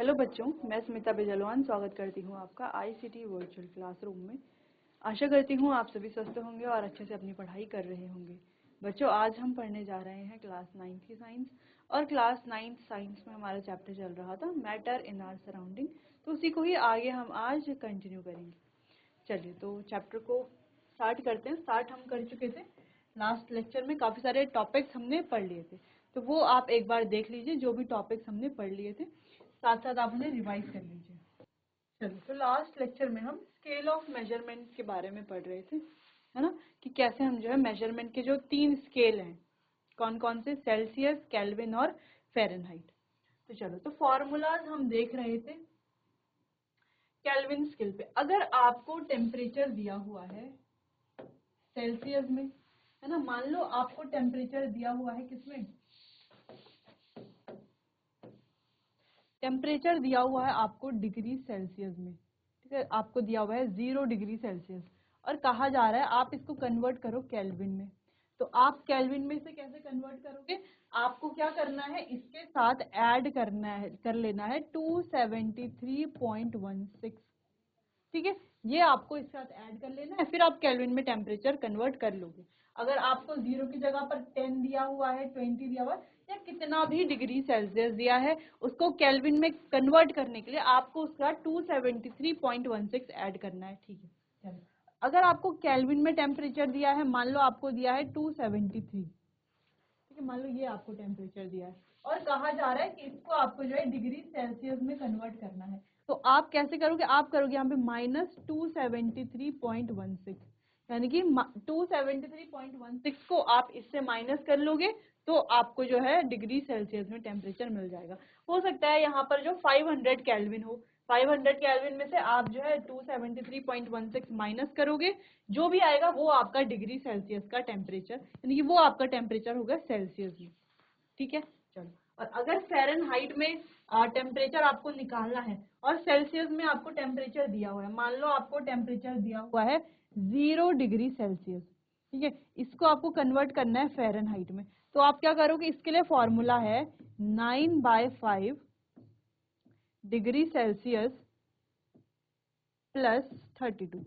Hello बच्चों, मैं स्मिता बेजलवान स्वागत करती हूँ आपका आईसीटी वर्चुअल क्लासरूम में। आशा करती हूँ आप सभी स्वस्थ होंगे और अच्छे से अपनी पढ़ाई कर रहे होंगे। बच्चों, आज हम पढ़ने जा रहे हैं क्लास 9th की साइंस, और क्लास 9th साइंस में हमारा चैप्टर चल रहा था मैटर इन आवर सराउंडिंग, तो उसी को ही आगे हम आज कंटिन्यू करेंगे। चलिए, तो चैप्टर को स्टार्ट करते हैं। स्टार्ट हम कर चुके थे लास्ट लेक्चर में, काफ़ी सारे टॉपिक्स हमने पढ़ लिए थे, तो वो आप एक बार देख लीजिए। जो भी टॉपिक्स हमने पढ़ लिए थे साथ साथ आप उन्हें रिवाइज कर लीजिए। चलिए, तो लास्ट लेक्चर में हम स्केल ऑफ मेजरमेंट के बारे में पढ़ रहे थे, है ना, कि कैसे हम जो है मेजरमेंट के जो 3 स्केल हैं, कौन कौन से, सेल्सियस, केल्विन और फ़ारेनहाइट। तो चलो, तो फॉर्मूलाज हम देख रहे थे केल्विन स्केल पे। अगर आपको टेम्परेचर दिया हुआ है सेल्सियस में, है ना, मान लो आपको टेम्परेचर दिया हुआ है किसमें, टेम्परेचर दिया हुआ है आपको डिग्री सेल्सियस में, ठीक है, आपको दिया हुआ है 0 डिग्री सेल्सियस, और कहा जा रहा है आप इसको कन्वर्ट करो केल्विन में। तो आप केल्विन में से कैसे कन्वर्ट करोगे, आपको क्या करना है, इसके साथ ऐड करना है, कर लेना है 273.16, ठीक है, ये आपको इसके साथ ऐड कर लेना है, फिर आप केल्विन में टेम्परेचर कन्वर्ट कर लोगे। अगर आपको 0 की जगह पर 10 दिया हुआ है, 20 दिया हुआ है, या कितना भी डिग्री सेल्सियस दिया है, उसको केल्विन में कन्वर्ट करने के लिए आपको उसका 273.16 ऐड करना है, ठीक है। चलो, अगर आपको केल्विन में टेम्परेचर दिया है, मान लो आपको दिया है 273, ठीक है, मान लो ये आपको टेम्परेचर दिया है, और कहा जा रहा है कि इसको आपको जो है डिग्री सेल्सियस में कन्वर्ट करना है। तो आप कैसे करोगे, आप करोगे यहाँ पे -273.16, यानी कि 273.16 को आप इससे माइनस कर लोगे, तो आपको जो है डिग्री सेल्सियस में टेम्परेचर मिल जाएगा। हो सकता है यहाँ पर जो 500 केल्विन हो, 500 केल्विन में से आप जो है 273.16 माइनस करोगे, जो भी आएगा वो आपका डिग्री सेल्सियस का टेम्परेचर, यानी कि वो आपका टेम्परेचर होगा सेल्सियस में, ठीक है। चलो, और अगर फ़ारेनहाइट में टेम्परेचर आपको निकालना है और सेल्सियस में आपको टेम्परेचर दिया हुआ है, मान लो आपको टेम्परेचर दिया हुआ है 0 डिग्री सेल्सियस, ठीक है, इसको आपको कन्वर्ट करना है फ़ारेनहाइट में। तो आप क्या करोगे, इसके लिए फॉर्मूला है 9/5 डिग्री सेल्सियस प्लस 32,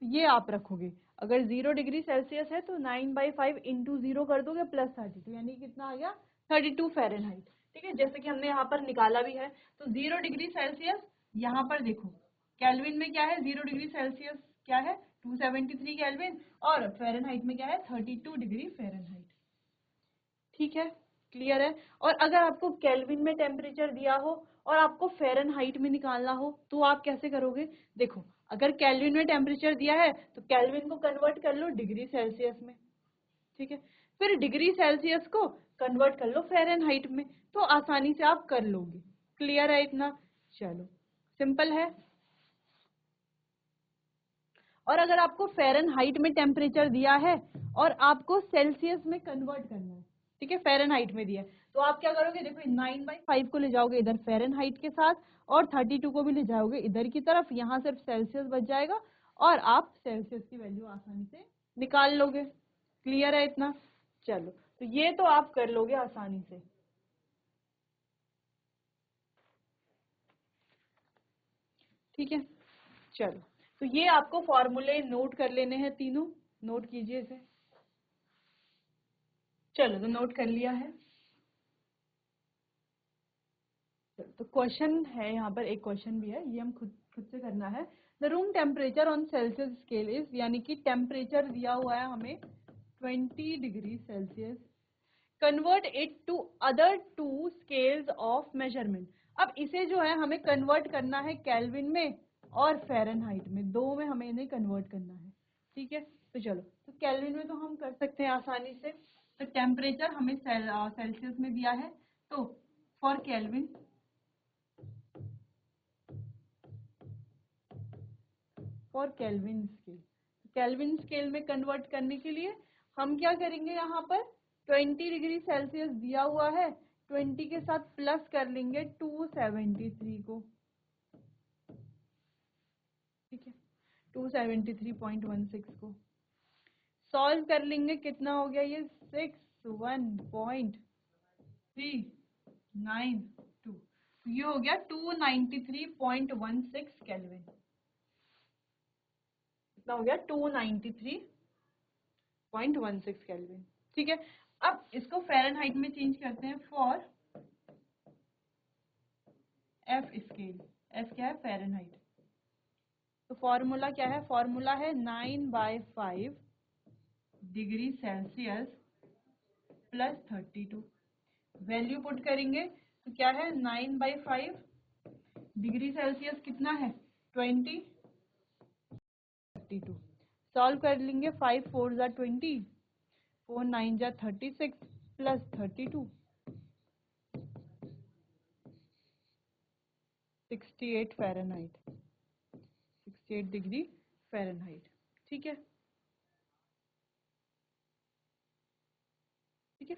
तो ये आप रखोगे। अगर 0 डिग्री सेल्सियस है तो 9/5 इंटू 0 कर दोगे प्लस 32, यानी कितना आ गया 32 फ़ारेनहाइट, ठीक है। जैसे कि हमने यहाँ पर निकाला भी है, तो 0 डिग्री सेल्सियस, यहाँ पर देखो केल्विन में क्या है, 0 डिग्री सेल्सियस क्या है 273 केल्विन, और फ़ारेनहाइट में क्या है 32 डिग्री फ़ारेनहाइट, ठीक है, क्लियर है। और अगर आपको केल्विन में टेम्परेचर दिया हो और आपको फ़ारेनहाइट में निकालना हो, तो आप कैसे करोगे, देखो अगर केल्विन में टेम्परेचर दिया है तो केल्विन को कन्वर्ट कर लो डिग्री सेल्सियस में, ठीक है, फिर डिग्री सेल्सियस को कन्वर्ट कर लो फ़ारेनहाइट में, तो आसानी से आप कर लोगे। क्लियर है इतना, चलो सिंपल है। और अगर आपको फ़ारेनहाइट में टेम्परेचर दिया है और आपको सेल्सियस में कन्वर्ट करना है, ठीक है, फ़ारेनहाइट में दिया है, तो आप क्या करोगे, देखो 9/5 को ले जाओगे इधर फ़ारेनहाइट के साथ, और 32 को भी ले जाओगे इधर की तरफ, यहाँ सिर्फ सेल्सियस बच जाएगा, और आप सेल्सियस की वैल्यू आसानी से निकाल लोगे। क्लियर है इतना, चलो, तो ये तो आप कर लोगे आसानी से, ठीक है। चलो, तो ये आपको फॉर्मूले नोट कर लेने हैं तीनों, नोट कीजिए इसे। चलो, तो नोट कर लिया है। तो क्वेश्चन है, यहाँ पर एक क्वेश्चन भी है, ये हम खुद खुद से करना है। The room temperature on Celsius scale is, यानी कि टेम्परेचर दिया हुआ है हमें 20 degree Celsius, convert it to other 2 scales of measurement. अब इसे जो है हमें कन्वर्ट करना है केल्विन में और फ़ारेनहाइट में, दो में हमें इन्हें कन्वर्ट करना है, ठीक है। तो चलो, तो केल्विन में तो हम कर सकते हैं आसानी से, तो टेम्परेचर हमें सेल्सियस में दिया है, तो for kelvin, for kelvin scale, kelvin scale में कन्वर्ट करने के लिए हम क्या करेंगे, यहाँ पर 20 डिग्री सेल्सियस दिया हुआ है, 20 के साथ प्लस कर लेंगे 273 को, ठीक है, 273.16 को सॉल्व कर लेंगे, कितना हो गया ये 61.392, ये हो गया 293.16 केल्विन। कितना हो गया? 293.16 केल्विन। ठीक है, अब इसको फ़ारेनहाइट में चेंज करते हैं फॉर एफ स्केल। एफ क्या है? फ़ारेनहाइट। तो फॉर्मूला क्या है? फॉर्मूला है 9/5 degree Celsius plus 32। Value put करेंगे तो क्या है? 9/5 डिग्री सेल्सियस कितना है? 20, 32। सॉल्व कर लेंगे। 5 4 ज़ा 20, 4 9 ज़ा 36 प्लस 32, 68 फ़ारेनहाइट, 68 डिग्री फ़ारेनहाइट। ठीक है, ठीक है,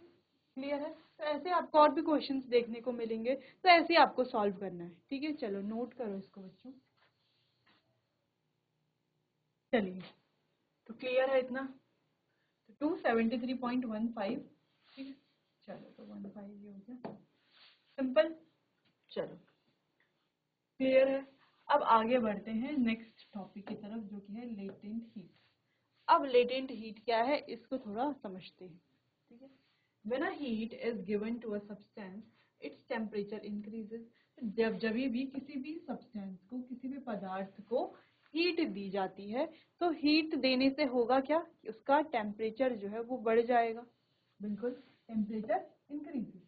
क्लियर है? तो ऐसे आपको और भी क्वेश्चंस देखने को मिलेंगे, तो ऐसे ही आपको सॉल्व करना है। ठीक है, चलो नोट करो इसको बच्चों। चलिए, तो क्लियर है इतना? तो 273.15। ठीक है, चलो तो 15 ये हो गया, सिंपल। चलो क्लियर है। अब आगे बढ़ते हैं नेक्स्ट टॉपिक की तरफ, जो कि है लेटेंट हीट। अब लेटेंट हीट क्या है, इसको थोड़ा समझते हैं। ठीक है, when a heat is given to a substance, its temperature increases। जब भी किसी भी सब्सटेंस को, किसी भी पदार्थ को हीट दी जाती है, तो हीट देने से होगा क्या? उसका टेम्परेचर जो है वो बढ़ जाएगा। बिल्कुल, temperature increases.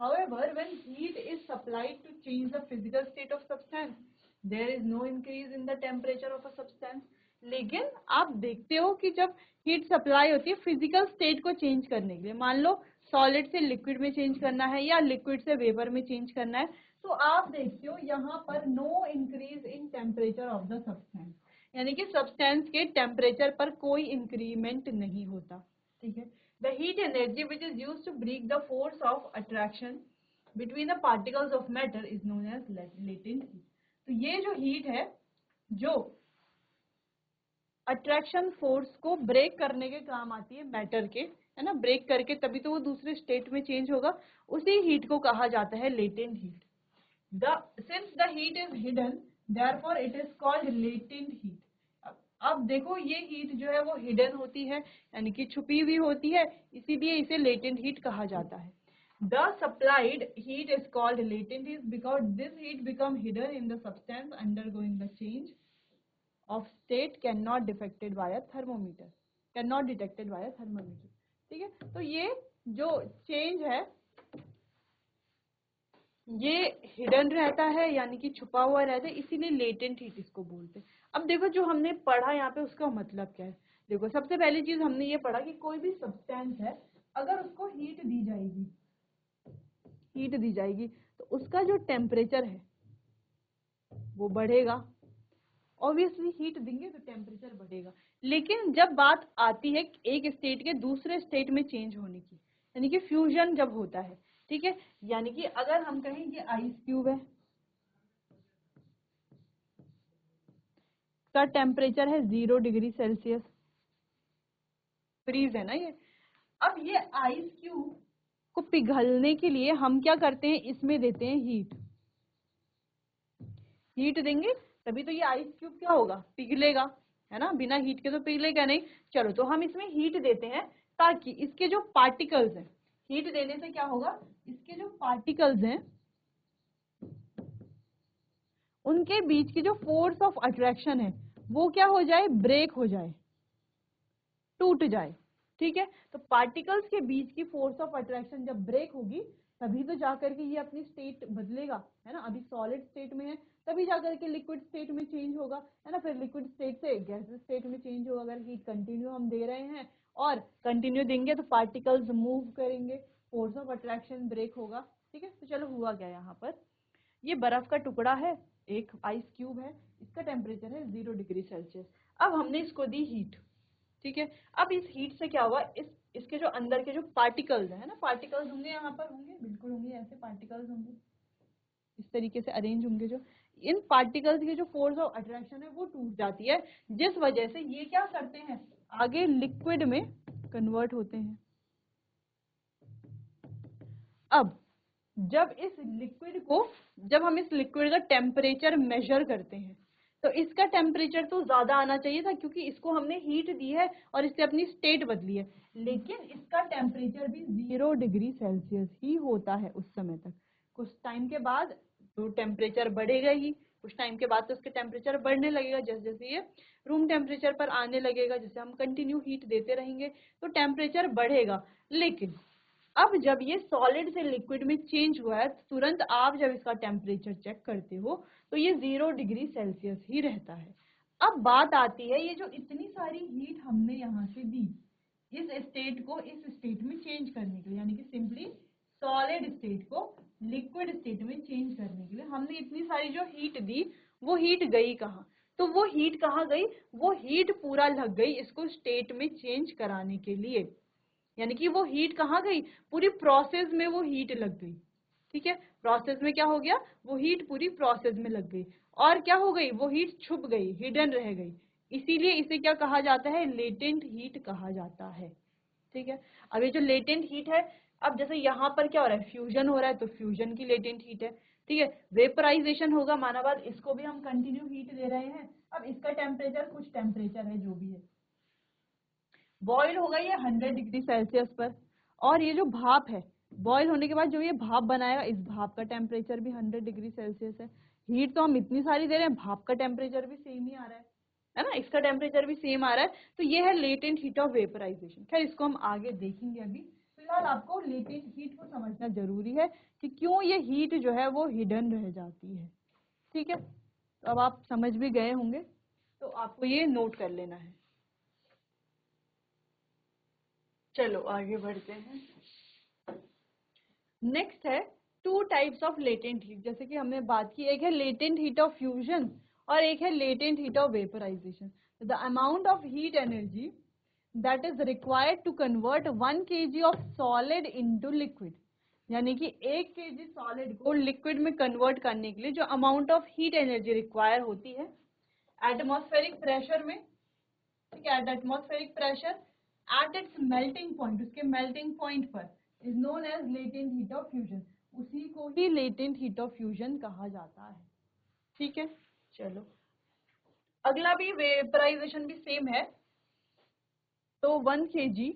However, when heat is supplied to change the physical state of substance, there is no increase in the temperature of a substance। लेकिन आप देखते हो कि जब हीट सप्लाई होती है फिजिकल स्टेट को चेंज करने के लिए, मान लो सॉलिड से लिक्विड में चेंज करना है या लिक्विड से वेपर में चेंज करना है, तो आप देखते हो यहाँ पर no increase in temperature of the substance, यानी कि सब्सटेंस के टेम्परेचर पर कोई इंक्रीमेंट नहीं होता। ठीक है, the heat energy which is used to break the force of attraction between the particles of matter is known as latent heat। तो ये जो हीट है, जो अट्रैक्शन फोर्स को ब्रेक करने के काम आती है मैटर के, है ना, ब्रेक करके तभी तो वो दूसरे स्टेट में चेंज होगा, उसी हीट को कहा जाता है latent heat. Since the heat is hidden, therefore it is called latent heat। अब देखो ये हीट जो है वो हिडन होती है, यानी कि छुपी हुई होती है, इसीलिए इसे लेटेंट हीट कहा जाता है। The supplied heat is called latent heat because this heat become hidden in the substance undergoing the change of state cannot detected by a thermometer। cannot detected by a thermometer। ठीक है, तो ये जो change है ये hidden रहता है, यानी कि छुपा हुआ रहता है, इसीलिए लेटेंट हीट इसको बोलते हैं। अब देखो जो हमने पढ़ा यहाँ पे उसका मतलब क्या है। देखो सबसे पहली चीज हमने ये पढ़ा कि कोई भी सब्सटेंस है, अगर उसको हीट दी जाएगी, हीट दी जाएगी तो उसका जो टेम्परेचर है वो बढ़ेगा। ऑब्वियसली हीट देंगे तो टेम्परेचर बढ़ेगा। लेकिन जब बात आती है एक स्टेट के दूसरे स्टेट में चेंज होने की, यानी कि फ्यूजन जब होता है, ठीक है, यानी कि अगर हम कहें कि आइस क्यूब है, का टेम्परेचर है 0 डिग्री सेल्सियस, फ्रीज है ना ये। अब ये आइस क्यूब को पिघलने के लिए हम क्या करते हैं, इसमें देते हैं हीट। हीट देंगे तभी तो ये आइस क्यूब क्या होगा, पिघलेगा, है ना, बिना हीट के तो पिघलेगा नहीं। चलो तो हम इसमें हीट देते हैं ताकि इसके जो पार्टिकल्स हैं, हीट देने से क्या होगा, इसके जो पार्टिकल्स हैं उनके बीच की जो फोर्स ऑफ अट्रैक्शन है वो क्या हो जाए, ब्रेक हो जाए, टूट जाए। ठीक है, तो पार्टिकल्स के बीच की फोर्स ऑफ अट्रैक्शन जब ब्रेक होगी तभी तो जाकर के ये अपनी स्टेट बदलेगा, है ना। अभी सॉलिड स्टेट में है, तभी जाकर के लिक्विड स्टेट में चेंज होगा, है ना, फिर लिक्विड स्टेट से गैसेस स्टेट में चेंज होगा। अगर हीट कंटिन्यू हम दे रहे हैं और कंटिन्यू देंगे तो पार्टिकल्स मूव करेंगे, फोर्स ऑफ अट्रैक्शन ब्रेक होगा। ठीक है, तो चलो हुआ क्या यहाँ पर, ये बर्फ का टुकड़ा है, एक आइस क्यूब है, इसका टेम्परेचर है 0 डिग्री सेल्सियस। अब हमने इसको दी हीट। ठीक है, अब इस हीट से क्या हुआ, इसके जो अंदर के जो पार्टिकल्स है ना, पार्टिकल्स होंगे यहाँ पर, होंगे बिल्कुल होंगे, ऐसे पार्टिकल्स होंगे, इस तरीके से अरेंज होंगे। जो इन पार्टिकल्स की जो फोर्स ऑफ अट्रैक्शन है वो टूट जाती है, जिस वजह से ये क्या करते हैं, आगे लिक्विड में कन्वर्ट होते हैं। अब जब हम इस लिक्विड का टेम्परेचर मेजर करते हैं तो इसका टेम्परेचर तो ज्यादा आना चाहिए था, क्योंकि इसको हमने हीट दी है और इससे अपनी स्टेट बदली है, लेकिन इसका टेम्परेचर भी 0 डिग्री सेल्सियस ही होता है उस समय तक। कुछ टाइम के बाद तो टेम्परेचर बढ़ेगा ही, कुछ टाइम के बाद तो उसके टेम्परेचर बढ़ने लगेगा, जैसे जैसे ये रूम टेम्परेचर पर आने लगेगा, जैसे हम कंटिन्यू हीट देते रहेंगे तो टेम्परेचर बढ़ेगा। लेकिन अब जब ये सॉलिड से लिक्विड में चेंज हुआ है, तुरंत आप जब इसका टेम्परेचर चेक करते हो तो ये 0 डिग्री सेल्सियस ही रहता है। अब बात आती है, ये जो इतनी सारी हीट हमने यहाँ से दी इस स्टेट को इस स्टेट में चेंज करने के लिए, यानी कि सिंपली सॉलिड स्टेट को लिक्विड स्टेट में चेंज करने के लिए हमने इतनी सारी जो हीट दी, वो हीट गई कहाँ? तो वो हीट कहाँ गई? वो हीट पूरा लग गई इसको स्टेट में चेंज कराने के लिए, यानी कि वो हीट कहाँ गई? पूरी प्रोसेस में वो हीट लग गई। ठीक है, प्रोसेस में क्या हो गया? वो हीट पूरी प्रोसेस में लग गई, और क्या हो गई? वो हीट छुप गई, हिडन रह गई। इसीलिए इसे क्या कहा जाता है? लेटेंट हीट कहा जाता है। ठीक है, अब ये जो लेटेंट हीट है, अब जैसे यहाँ पर क्या हो रहा है? फ्यूजन हो रहा है, तो फ्यूजन की लेटेंट हीट है। ठीक है, वेपराइजेशन होगा, माना बात इसको भी हम कंटिन्यू हीट दे रहे हैं, अब इसका टेम्परेचर कुछ टेम्परेचर है जो भी है, बॉयल होगा ये 100 डिग्री सेल्सियस पर, और ये जो भाप है बॉयल होने के बाद जो ये भाप बनाएगा, इस भाप का टेम्परेचर भी 100 डिग्री सेल्सियस है। हीट तो हम इतनी सारी दे रहे हैं, भाप का टेम्परेचर भी सेम ही आ रहा है ना, इसका टेम्परेचर भी सेम आ रहा है, तो ये है लेटेंट हीट ऑफ वेपराइजेशन। खैर इसको हम आगे देखेंगे, अभी फिलहाल आपको लेटेंट हीट को समझना जरूरी है कि क्यों ये हीट जो है वो हिडन रह जाती है। ठीक है, तो अब आप समझ भी गए होंगे, तो आपको ये नोट कर लेना है। चलो आगे बढ़ते हैं। नेक्स्ट है two types of latent heat, जैसे कि हमने बात की, एक है लेटेंट हीट ऑफ फ्यूजन और एक है latent heat of vaporisation. The amount of heat energy that is required to convert 1 kg of solid into liquid, यानी कि 1 kg सॉलिड को लिक्विड में कन्वर्ट करने के लिए जो amount of heat energy require होती है एटमॉस्फेरिक प्रेशर में, ठीक है, at atmospheric pressure at its melting point, उसके मेल्टिंग पॉइंट पर, is known as latent heat of fusion, उसी को ही लेटेंट हीट ऑफ फ्यूजन कहा जाता है। ठीक है, चलो अगला भी वेपराइजेशन भी सेम है। तो 1 kg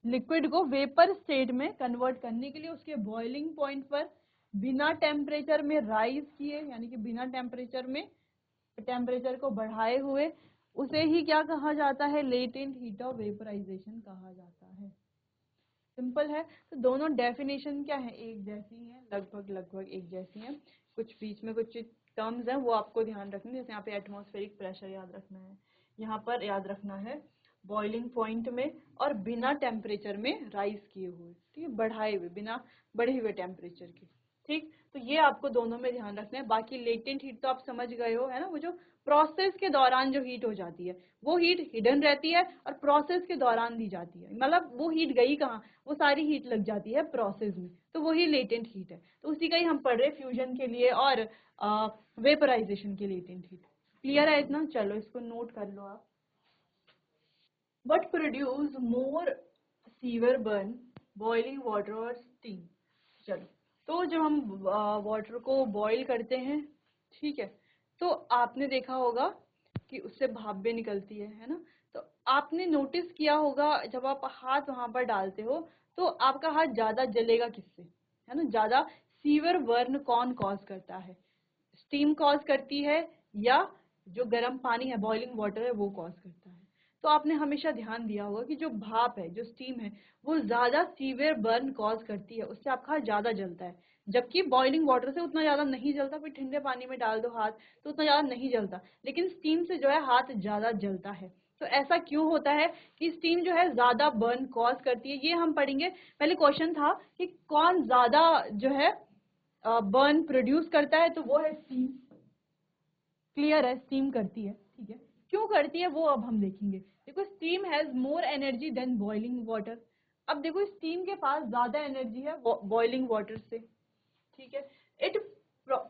लिक्विड को वेपर स्टेट में कन्वर्ट करने के लिए उसके बॉइलिंग पॉइंट पर बिना टेम्परेचर में राइज किए, यानी कि बिना टेम्परेचर में, टेम्परेचर को बढ़ाए हुए, उसे ही क्या कहा जाता है? लेटेंट हीट ऑफ वेपराइजेशन कहा जाता है। सिंपल है, तो दोनों डेफिनेशन क्या है? एक जैसी है, लगभग लगभग एक जैसी है, कुछ बीच में कुछ टर्म्स हैं वो आपको ध्यान रखने, जैसे यहाँ पे एटमॉस्फेरिक प्रेशर याद रखना है, यहाँ पर याद रखना है बॉइलिंग पॉइंट में और बिना टेम्परेचर में राइज किए हुए, ठीक है, बढ़ाए हुए, बिना बढ़े हुए टेम्परेचर के। ठीक, तो ये आपको दोनों में ध्यान रखना है। बाकी लेटेंट हीट तो आप समझ गए हो, है ना, वो जो प्रोसेस के दौरान जो हीट हो जाती है वो हीट हिडन रहती है और प्रोसेस के दौरान दी जाती है, मतलब वो हीट गई कहाँ? वो सारी हीट लग जाती है प्रोसेस में, तो वही लेटेंट हीट है। तो उसी का ही हम पढ़ रहे फ्यूजन के लिए और वेपराइजेशन के लेटेंट हीट। क्लियर है इतना? चलो इसको नोट कर लो आप। What produce more severe burn, boiling water और steam? चलो, तो जब हम वाटर को बॉईल करते हैं, ठीक है, तो आपने देखा होगा कि उससे भाप भी निकलती है ना? तो आपने नोटिस किया होगा जब आप हाथ वहां पर डालते हो तो आपका हाथ ज्यादा जलेगा किससे? है ना, ज्यादा सीवियर बर्न कौन कॉज करता है? स्टीम कॉज करती है या जो गर्म पानी है, बॉइलिंग वाटर है, वो कॉज करता है? तो आपने हमेशा ध्यान दिया होगा कि जो भाप है, जो स्टीम है, वो ज्यादा सीवियर बर्न कॉज करती है, उससे आपका हाथ ज्यादा जलता है, जबकि बॉइलिंग वाटर से उतना ज्यादा नहीं जलता। फिर ठंडे पानी में डाल दो हाथ तो उतना ज्यादा नहीं जलता, लेकिन स्टीम से जो है हाथ ज्यादा जलता है। तो ऐसा क्यों होता है कि स्टीम जो है ज्यादा बर्न कॉज करती है? ये हम पढ़ेंगे। पहले क्वेश्चन था कि कौन ज्यादा जो है बर्न प्रोड्यूस करता है, तो वो है स्टीम। क्लियर है, स्टीम करती है। ठीक है, क्यों करती है वो अब हम देखेंगे। देखो, steam has more energy than boiling water. अब देखो, स्टीम के पास ज्यादा एनर्जी है बॉइलिंग वाटर से। ठीक है, it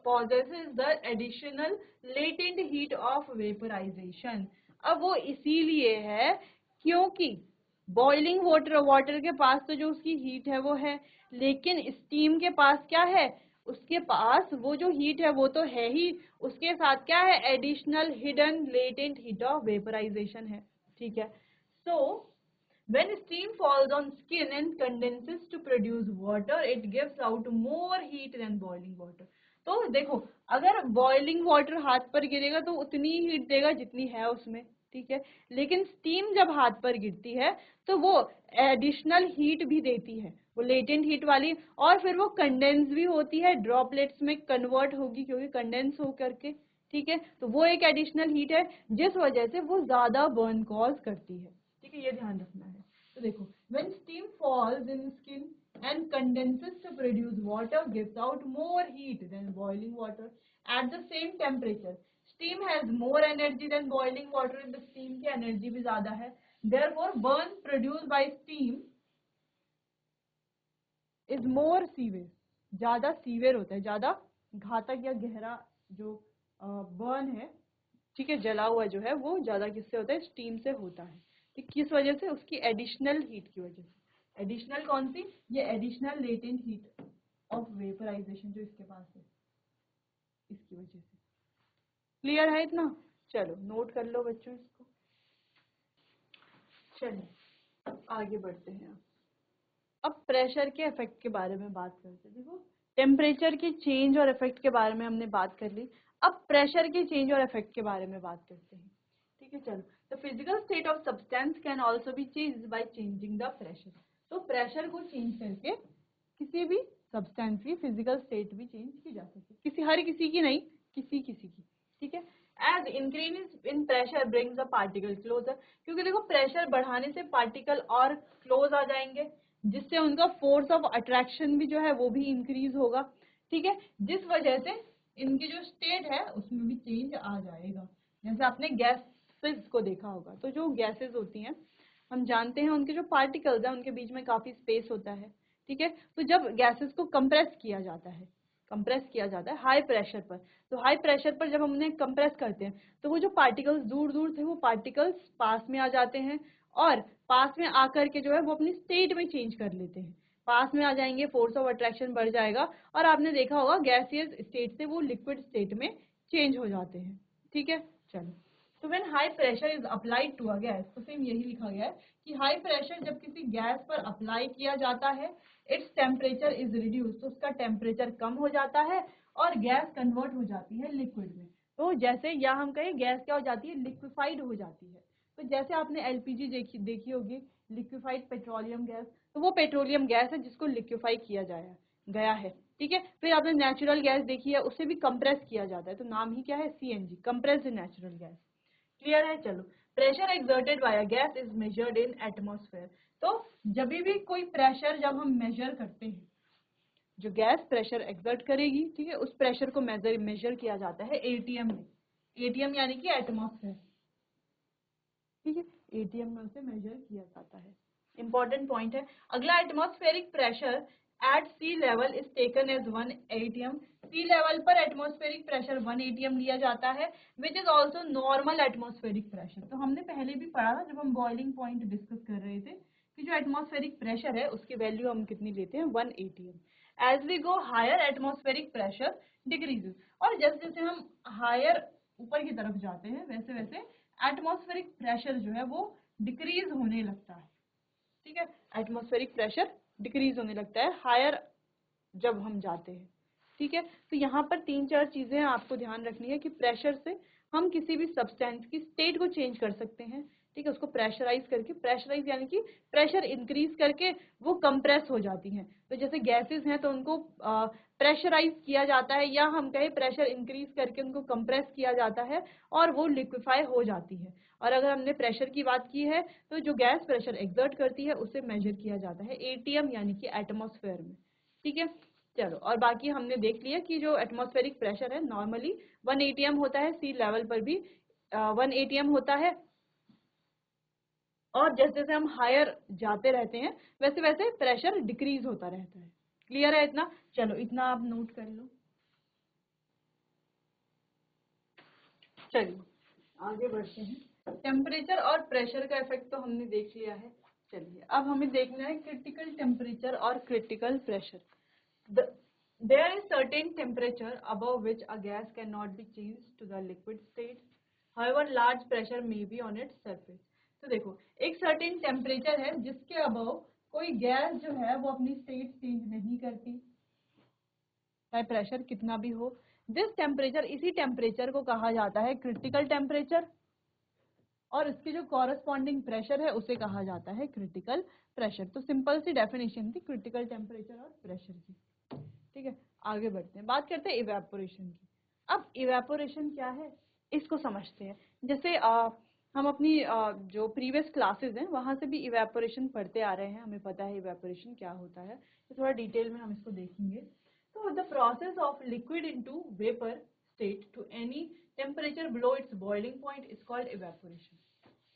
possesses the additional latent heat of vaporization। अब वो इसीलिए है क्योंकि बॉइलिंग वाटर के पास तो जो उसकी हीट है वो है, लेकिन स्टीम के पास क्या है, उसके पास वो जो हीट है वो तो है ही, उसके साथ क्या है, additional hidden latent heat of vaporisation है। ठीक है, सो when steam falls on skin and condenses to produce water, it gives out more heat than boiling water. तो देखो, अगर बॉइलिंग वाटर हाथ पर गिरेगा तो उतनी हीट देगा जितनी है उसमें, ठीक है, लेकिन स्टीम जब हाथ पर गिरती है तो वो एडिशनल हीट भी देती है, वो लेटेंट हीट वाली, और फिर वो कंडेंस भी होती है, ड्रॉपलेट्स में कन्वर्ट होगी क्योंकि कंडेंस हो करके, ठीक है, तो वो एक एडिशनल हीट है जिस वजह से वो ज्यादा बर्न कॉज करती है। ठीक है, ये ध्यान रखना है। तो देखो, when steam falls in skin and condenses to produce water, gives out more heat than boiling water at the same temperature. Steam has more energy than boiling water, in the steam की energy भी ज्यादा है, therefore burn produced by steam is more severe, ज्यादा severe होता है, ज्यादा घातक या गहरा जो बर्न है, ठीक है, जला हुआ जो है वो ज्यादा किससे होता है, स्टीम से होता है। ठीक, किस वजह से, उसकी एडिशनल हीट की वजह से। एडिशनल कौन सी, ये additional latent heat of vaporisation जो इसके पास है, इसकी वजह से। क्लियर है इतना? चलो नोट कर लो बच्चों इसको। चलिए आगे बढ़ते हैं। अब प्रेशर के इफेक्ट के बारे में बात करते हैं। देखो, टेम्परेचर के चेंज और इफेक्ट के बारे में हमने बात कर ली, अब प्रेशर के चेंज और इफेक्ट के बारे में बात करते हैं। ठीक है, चलो। The physical state of substance can also be changed by changing the pressure. तो प्रेशर को चेंज करके किसी भी सब्सटेंस की फिजिकल स्टेट भी चेंज की जा सकती है, हर किसी की नहीं, किसी किसी की। ठीक है, as increase in pressure brings the particle closer, क्योंकि देखो प्रेशर बढ़ाने से पार्टिकल और क्लोज आ जाएंगे, जिससे उनका फोर्स ऑफ अट्रैक्शन भी जो है वो भी इंक्रीज होगा। ठीक है, जिस वजह से इनकी जो स्टेट है उसमें भी चेंज आ जाएगा। जैसे आपने गैसेस को देखा होगा, तो जो गैसेस होती हैं हम जानते हैं उनके जो पार्टिकल्स हैं उनके बीच में काफी स्पेस होता है। ठीक है, तो जब गैसेस को कंप्रेस किया जाता है, हाई प्रेशर पर, तो हाई प्रेशर पर जब हम उन्हें कंप्रेस करते हैं तो वो जो पार्टिकल्स दूर दूर थे वो पार्टिकल्स पास में आ जाते हैं, और पास में आकर के जो है वो अपनी स्टेट में चेंज कर लेते हैं, पास में आ जाएंगे, फोर्स ऑफ अट्रैक्शन बढ़ जाएगा, और आपने देखा होगा गैसियस स्टेट से वो लिक्विड स्टेट में चेंज हो जाते हैं। ठीक है, चलो। तो when high pressure is applied to a gas, तो सेम यही लिखा गया है कि हाई प्रेशर जब किसी गैस पर अप्लाई किया जाता है, इट्स टेम्परेचर इज रिड्यूस, तो उसका टेम्परेचर कम हो जाता है और गैस कन्वर्ट हो जाती है लिक्विड में। तो जैसे या हम कहें गैस क्या हो जाती है, लिक्विफाइड हो जाती है। तो जैसे आपने एलपीजी देखी होगी, लिक्विफाइड पेट्रोलियम गैस, तो वो पेट्रोलियम गैस है जिसको लिक्विफाई किया गया है। ठीक है, फिर आपने नेचुरल गैस देखी है, उसे भी कंप्रेस किया जाता है, तो नाम ही क्या है, CNG, compressed natural gas. Clear है? चलो, pressure exerted by a gas is measured in atmosphere. तो जब भी कोई प्रेशर जब हम मेजर करते हैं, जो गैस प्रेशर एक्सर्ट करेगी, ठीक है, उस प्रेशर को मेजर किया जाता है एटीएम में। एटीएम यानी कि एटमॉस्फेयर। ठीक है, एटीएम में उसे मेजर किया जाता है। इंपॉर्टेंट पॉइंट है अगला, atmospheric pressure at sea level is taken as 1 ATM. Sea level पर एटमॉस्फेरिक प्रेशर 1 एटीएम लिया जाता है, which is also normal atmospheric pressure. तो हमने पहले भी पढ़ा था जब हम बॉइलिंग पॉइंट डिस्कस कर रहे थे कि जो एटमॉस्फेरिक प्रेशर है उसकी वैल्यू हम कितनी लेते हैं, 1 ATM. As we go higher atmospheric pressure decreases, और जैसे जैसे हम हायर ऊपर की तरफ जाते हैं वैसे वैसे एटमॉस्फेरिक प्रेशर जो है वो डिक्रीज होने लगता है। ठीक है, एटमॉस्फेरिक प्रेशर डिक्रीज होने लगता है हायर जब हम जाते हैं। ठीक है, तो यहाँ पर 3-4 चीजें आपको ध्यान रखनी है कि प्रेशर से हम किसी भी सब्सटेंस की स्टेट को चेंज कर सकते हैं। ठीक है, उसको प्रेशराइज करके, प्रेशराइज यानी कि प्रेशर इंक्रीज करके वो कंप्रेस हो जाती हैं। तो जैसे गैसेस हैं तो उनको प्रेशराइज किया जाता है, या हम कहें प्रेशर इंक्रीज करके उनको कंप्रेस किया जाता है और वो लिक्विफाई हो जाती है। और अगर हमने प्रेशर की बात की है तो जो गैस प्रेशर एक्सर्ट करती है उसे मेजर किया जाता है एटीएम यानी कि एटमॉस्फेयर में। ठीक है, चलो, और बाकी हमने देख लिया कि जो एटमॉस्फेरिक प्रेशर है नॉर्मली 1 एटीएम होता है, सी लेवल पर भी 1 एटीएम होता है, और जैसे जैसे हम हायर जाते रहते हैं वैसे वैसे प्रेशर डिक्रीज होता रहता है। क्लियर है इतना? चलो इतना आप नोट कर लो। चलिए आगे बढ़ते हैं। टेम्परेचर और प्रेशर का इफेक्ट तो हमने देख लिया है। चलिए अब हमें देखना है क्रिटिकल टेम्परेचर और critical pressure. There is certain temperature above which a gas can not be change to the liquid state, however large pressure may be on its surface. तो देखो एक सर्टेन टेम्परेचर है जिसके अबव कोई gas जो है वो अपनी स्टेट चेंज नहीं करती, चाहे प्रेशर कितना भी हो। दिस टेम्परेचर, इसी टेम्परेचर को कहा जाता है क्रिटिकल टेम्परेचर, और इसके जो कॉरस्पॉन्डिंग प्रेशर है उसे कहा जाता है क्रिटिकल प्रेशर। तो सिंपल सी डेफिनेशन थी क्रिटिकल टेम्परेचर और प्रेशर की। ठीक है, आगे बढ़ते हैं, बात करते हैं इवेपोरेशन की। अब इवेपोरेशन क्या है इसको समझते हैं। जैसे हम अपनी जो प्रीवियस क्लासेस हैं वहां से भी इवेपोरेशन पढ़ते आ रहे हैं, हमें पता है इवेपोरेशन क्या होता है, तो थोड़ा डिटेल में हम इसको देखेंगे। तो the process of liquid into vapour state to any temperature below its boiling point is called evaporation.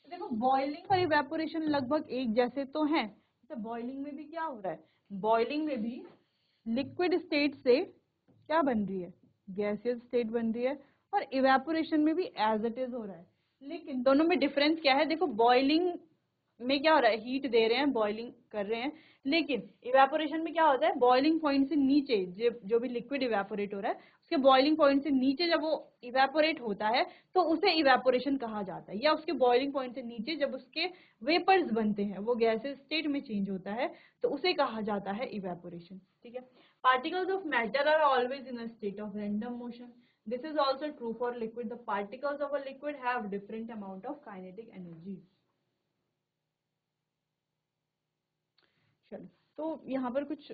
देखो बॉइलिंग और इवेपोरेशन लगभग एक जैसे तो हैं। तो बॉइलिंग में भी क्या हो रहा है, बॉइलिंग में भी लिक्विड स्टेट से क्या बन रही है, गैसियस स्टेट बन रही है, और इवेपोरेशन में भी एज इट इज हो रहा है। लेकिन दोनों में डिफरेंस क्या है, देखो बॉइलिंग में क्या हो रहा है, हीट दे रहे हैं, बॉइलिंग कर रहे हैं, लेकिन इवेपोरेशन में क्या होता है, बॉइलिंग पॉइंट से नीचे जो भी लिक्विड इवेपोरेट हो रहा है उसके बॉइलिंग पॉइंट से नीचे जब वो इवेपोरेट होता है तो उसे इवेपोरेशन कहा जाता है, या उसके बॉइलिंग पॉइंट से नीचे जब उसके वेपर्स बनते हैं, वो गैसेस स्टेट में चेंज होता है, तो उसे कहा जाता है इवेपोरेशन। ठीक है, particles of matter are always in a state of random motion. This is also true for liquid. The particles of a liquid have different amount of kinetic energy. चलो, तो यहाँ पर कुछ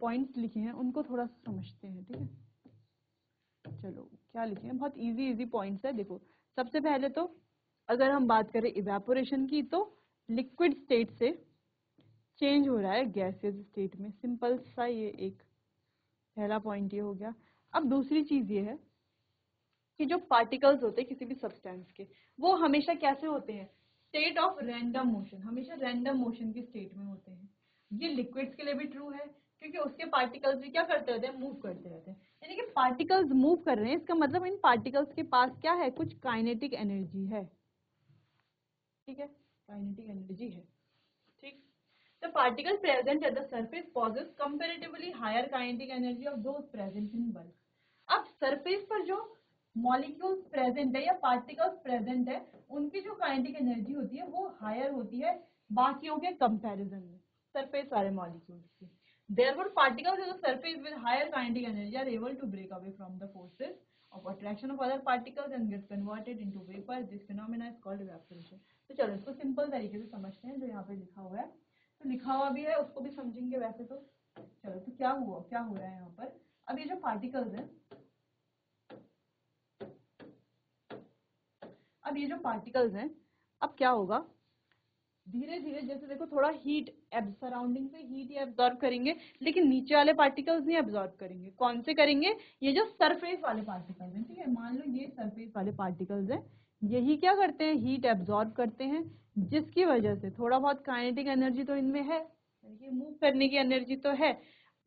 पॉइंट्स लिखे हैं, उनको थोड़ा सा समझते हैं। ठीक है, चलो क्या लिखे हैं, बहुत इजी पॉइंट्स है। देखो सबसे पहले तो अगर हम बात करें इवेपोरेशन की, तो लिक्विड स्टेट से चेंज हो रहा है गैसियस स्टेट में, सिंपल सा ये एक पहला पॉइंट ये हो गया। अब दूसरी चीज ये है कि जो पार्टिकल्स होते हैं किसी भी सब्सटेंस के, वो हमेशा कैसे होते हैं, स्टेट ऑफ रैंडम मोशन, हमेशा रैंडम मोशन की स्टेट में होते हैं। ये लिक्विड्स के लिए भी ट्रू है, क्योंकि उसके पार्टिकल्स भी क्या करते रहते हैं, मूव करते रहते हैं। यानी कि पार्टिकल्स मूव कर रहे हैं, इसका मतलब इन पार्टिकल्स के पास क्या है, कुछ काइनेटिक एनर्जी है। ठीक है, काइनेटिक एनर्जी है। ठीक, the particle present at the surface possess comparatively higher kinetic energy of those present in bulk. अब सरफेस पर जो मॉलिक्यूल्स प्रेजेंट है या पार्टिकल्स प्रेजेंट है, उनकी जो काइनेटिक एनर्जी होती है वो हायर होती है बाकियों के कंपैरिजन में, सरफेस वाले मॉलिक्यूल्स की। Therefore, particles at the surface with higher kinetic energy are able to break away from the forces of attraction of other particles and get converted into vapor. This phenomena is called evaporation. तो चलो इसको simple तरीके से समझते हैं, जो यहाँ पे लिखा हुआ है, तो लिखा हुआ भी है उसको भी समझेंगे वैसे तो। चलो, तो क्या हो रहा है यहाँ पर, अब ये जो पार्टिकल्स हैं, अब क्या होगा, धीरे धीरे जैसे देखो थोड़ा हीट सराउंडिंग से हीट ये एब्जॉर्ब करेंगे, लेकिन नीचे वाले पार्टिकल्स नहीं एब्जॉर्ब करेंगे। कौन से करेंगे, ये जो सरफेस वाले पार्टिकल्स हैं। ठीक है, मान लो ये सरफेस वाले पार्टिकल्स हैं, यही क्या करते हैं, हीट एब्जॉर्ब करते हैं, जिसकी वजह से थोड़ा बहुत काइनेटिक एनर्जी तो इनमें है, यानी मूव करने की एनर्जी तो है।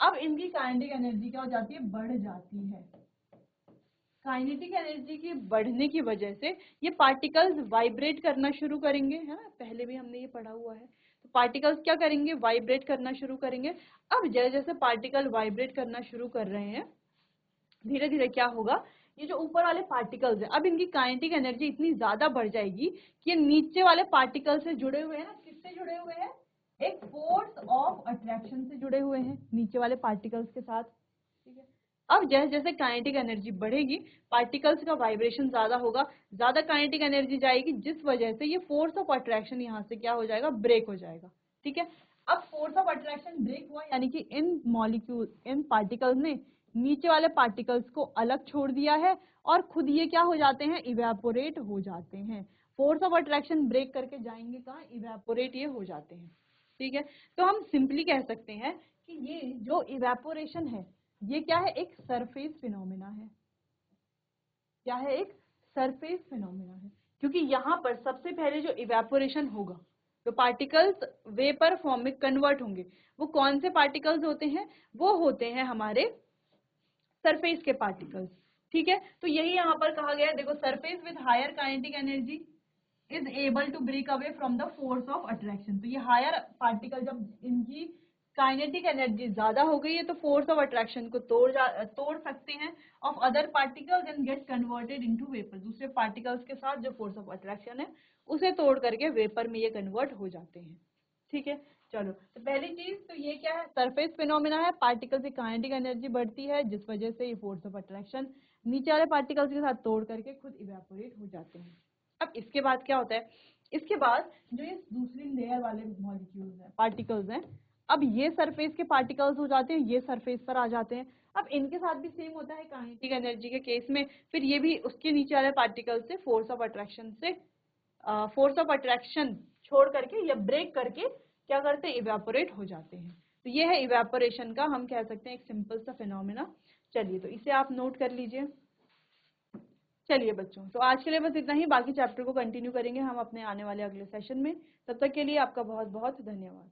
अब इनकी काइनेटिक एनर्जी क्या हो जाती है, बढ़ जाती है। काइनेटिक एनर्जी की बढ़ने की वजह से ये पार्टिकल्स वाइब्रेट करना शुरू करेंगे, है ना, पहले भी हमने ये पढ़ा हुआ है। तो पार्टिकल्स क्या करेंगे, वाइब्रेट करना शुरू करेंगे। अब जैसे जैसे पार्टिकल वाइब्रेट करना शुरू कर रहे हैं, धीरे धीरे क्या होगा, ये जो ऊपर वाले पार्टिकल्स हैं, अब इनकी काइनेटिक एनर्जी इतनी ज्यादा बढ़ जाएगी कि ये नीचे वाले पार्टिकल से जुड़े हुए हैं ना, किससे जुड़े हुए हैं, एक फोर्स ऑफ अट्रैक्शन से जुड़े हुए हैं नीचे वाले पार्टिकल्स के साथ। ठीक है, अब जैसे जैसे काइनेटिक एनर्जी बढ़ेगी, पार्टिकल्स का वाइब्रेशन ज्यादा होगा, ज्यादा काइनेटिक एनर्जी जाएगी, जिस वजह से ये फोर्स ऑफ अट्रैक्शन यहाँ से क्या हो जाएगा, ब्रेक हो जाएगा। ठीक है, अब फोर्स ऑफ अट्रैक्शन ब्रेक हुआ, यानी कि इन पार्टिकल्स ने नीचे वाले पार्टिकल्स को अलग छोड़ दिया है, और खुद ये क्या हो जाते हैं, इवेपोरेट हो जाते हैं। फोर्स ऑफ अट्रैक्शन ब्रेक करके जाएंगे कहाँ, इवेपोरेट ये हो जाते हैं। ठीक है, तो हम सिंपली कह सकते हैं कि ये जो इवेपोरेशन है, ये क्या है, एक सरफेस फिनोमेना है। क्या है, एक सरफेस फिनोमेना है, क्योंकि यहाँ पर सबसे पहले जो इवेपोरेशन होगा, तो पार्टिकल्स वेपर फॉर्म में कन्वर्ट होंगे, वो कौन से पार्टिकल्स होते हैं, वो होते हैं हमारे सरफेस के पार्टिकल्स। ठीक है, तो यही यहाँ पर कहा गया है, देखो surface with higher kinetic energy is able to break away from the force of attraction. तो ये हायर पार्टिकल जब इनकी काइनेटिक एनर्जी ज्यादा हो गई है तो फोर्स ऑफ अट्रैक्शन को तोड़ सकते हैं of other particles and get converted into vapour. दूसरे पार्टिकल्स के साथ जो फोर्स ऑफ अट्रैक्शन है उसे तोड़ करके वेपर में ये कन्वर्ट हो जाते हैं। ठीक है, चलो तो पहली चीज तो ये क्या है, सरफेस फिनोमिना है, पार्टिकल की काइनेटिक एनर्जी बढ़ती है जिस वजह से ये फोर्स ऑफ अट्रैक्शन नीचे वाले पार्टिकल्स के साथ तोड़ करके खुद इवेपोरेट हो जाते हैं। अब इसके बाद क्या होता है, इसके बाद जो ये दूसरी लेयर वाले मॉलिक्यूल्स हैं, पार्टिकल्स हैं, अब ये सरफेस के पार्टिकल्स हो जाते हैं, ये सरफेस पर आ जाते हैं। अब इनके साथ भी सेम होता है काइनेटिक एनर्जी के केस में, फिर ये भी उसके नीचे वाले पार्टिकल से फोर्स ऑफ अट्रैक्शन छोड़ करके या ब्रेक करके क्या करते हैं, इवेपोरेट हो जाते हैं। तो ये है इवेपोरेशन का, हम कह सकते हैं एक सिंपल सा फिनोमिना। चलिए तो इसे आप नोट कर लीजिए। चलिए बच्चों, तो आज के लिए बस इतना ही, बाकी चैप्टर को कंटिन्यू करेंगे हम अपने आने वाले अगले सेशन में। तब तक के लिए आपका बहुत बहुत धन्यवाद।